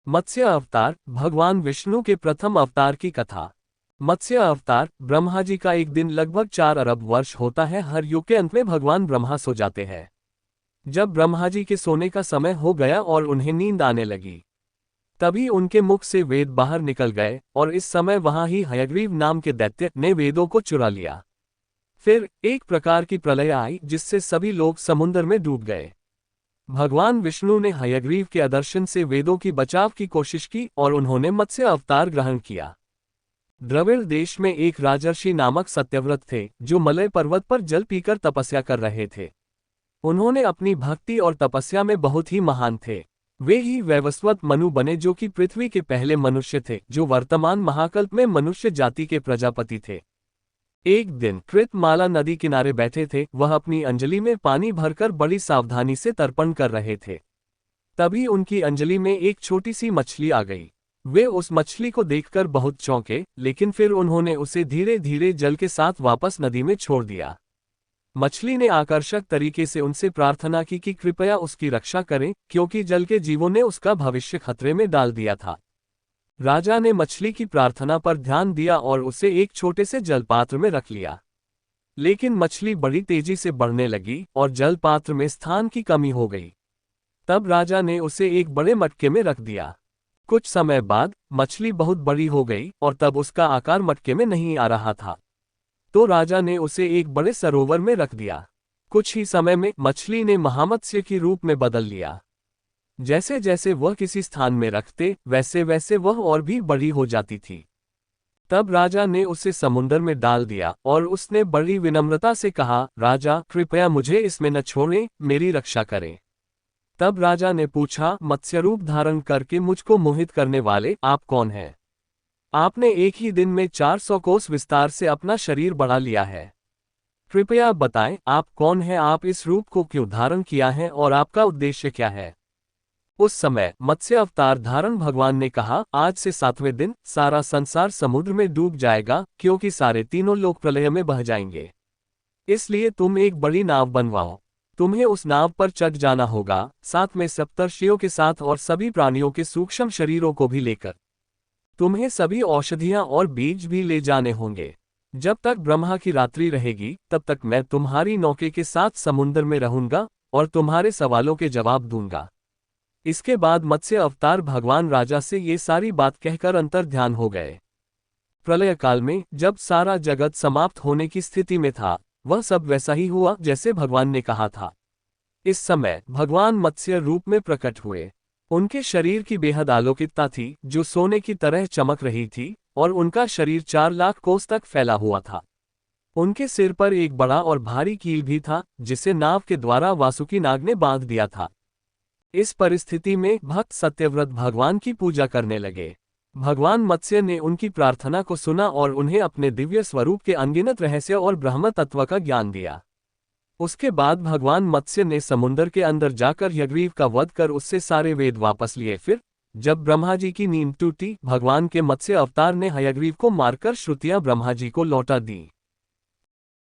मत्स्य अवतार, भगवान विष्णु के प्रथम अवतार की कथा। मत्स्य अवतार, ब्रह्मा जी का एक दिन लगभग 4 अरब वर्ष होता है। हर युग के अंत में भगवान ब्रह्मा सो जाते हैं। जब ब्रह्मा जी के सोने का समय हो गया और उन्हें नींद आने लगी, तभी उनके मुख से वेद बाहर निकल गए और इस समय वहां ही हयग्रीव नाम के दैत्य ने वेदों को चुरा लिया। फिर एक प्रकार की प्रलय आई जिससे सभी लोग समुद्र में डूब गए। भगवान विष्णु ने हयग्रीव के आदर्शन से वेदों की बचाव की कोशिश की और उन्होंने मत्स्य अवतार ग्रहण किया। द्रविड़ देश में एक राजर्षि नामक सत्यव्रत थे जो मलय पर्वत पर जल पीकर तपस्या कर रहे थे। उन्होंने अपनी भक्ति और तपस्या में बहुत ही महान थे। वे ही वैवस्वत मनु बने जो कि पृथ्वी के पहले मनुष्य थे जो वर्तमान महाकल्प में मनुष्य जाति के प्रजापति थे। एक दिन कृतमाला नदी किनारे बैठे थे। वह अपनी अंजलि में पानी भरकर बड़ी सावधानी से तर्पण कर रहे थे। तभी उनकी अंजलि में एक छोटी सी मछली आ गई। वे उस मछली को देखकर बहुत चौंके, लेकिन फिर उन्होंने उसे धीरे धीरे जल के साथ वापस नदी में छोड़ दिया। मछली ने आकर्षक तरीके से उनसे प्रार्थना की कि कृपया उसकी रक्षा करें, क्योंकि जल के जीवों ने उसका भविष्य खतरे में डाल दिया था। राजा ने मछली की प्रार्थना पर ध्यान दिया और उसे एक छोटे से जलपात्र में रख लिया। लेकिन मछली बड़ी तेजी से बढ़ने लगी और जलपात्र में स्थान की कमी हो गई। तब राजा ने उसे एक बड़े मटके में रख दिया। कुछ समय बाद मछली बहुत बड़ी हो गई और तब उसका आकार मटके में नहीं आ रहा था। तो राजा ने उसे एक बड़े सरोवर में रख दिया। कुछ ही समय में मछली ने महामत्स्य की रूप में बदल लिया। जैसे जैसे वह किसी स्थान में रखते वैसे वैसे वह और भी बड़ी हो जाती थी। तब राजा ने उसे समुद्र में डाल दिया और उसने बड़ी विनम्रता से कहा, राजा कृपया मुझे इसमें न छोड़ें, मेरी रक्षा करें। तब राजा ने पूछा, मत्स्य रूप धारण करके मुझको मोहित करने वाले आप कौन हैं? आपने एक ही दिन में 400 कोस विस्तार से अपना शरीर बढ़ा लिया है। कृपया बताएं आप कौन हैं, आप इस रूप को क्यों धारण किया है और आपका उद्देश्य क्या है? उस समय मत्स्य अवतार धारण भगवान ने कहा, आज से 7वें दिन सारा संसार समुद्र में डूब जाएगा, क्योंकि सारे तीनों लोग प्रलय में बह जाएंगे। इसलिए तुम एक बड़ी नाव बनवाओ। तुम्हें उस नाव पर चढ़ जाना होगा, साथ में सप्तर्षियों के साथ और सभी प्राणियों के सूक्ष्म शरीरों को भी लेकर। तुम्हें सभी औषधियां और बीज भी ले जाने होंगे। जब तक ब्रह्मा की रात्रि रहेगी तब तक मैं तुम्हारी नौके के साथ समुद्र में रहूंगा और तुम्हारे सवालों के जवाब दूंगा। इसके बाद मत्स्य अवतार भगवान राजा से ये सारी बात कहकर अंतर ध्यान हो गए। प्रलय काल में जब सारा जगत समाप्त होने की स्थिति में था, वह सब वैसा ही हुआ जैसे भगवान ने कहा था। इस समय भगवान मत्स्य रूप में प्रकट हुए। उनके शरीर की बेहद आलोकितता थी जो सोने की तरह चमक रही थी और उनका शरीर 4 लाख कोस तक फैला हुआ था। उनके सिर पर एक बड़ा और भारी कील भी था जिसे नाव के द्वारा वासुकी नाग ने बांध दिया था। इस परिस्थिति में भक्त सत्यव्रत भगवान की पूजा करने लगे। भगवान मत्स्य ने उनकी प्रार्थना को सुना और उन्हें अपने दिव्य स्वरूप के अनगिनत रहस्य और ब्रह्म तत्व का ज्ञान दिया। उसके बाद भगवान मत्स्य ने समुद्र के अंदर जाकर हयग्रीव का वध कर उससे सारे वेद वापस लिए। फिर जब ब्रह्मा जी की नींद टूटी, भगवान के मत्स्य अवतार ने हयग्रीव को मारकर श्रुतियां ब्रह्मा जी को लौटा दी।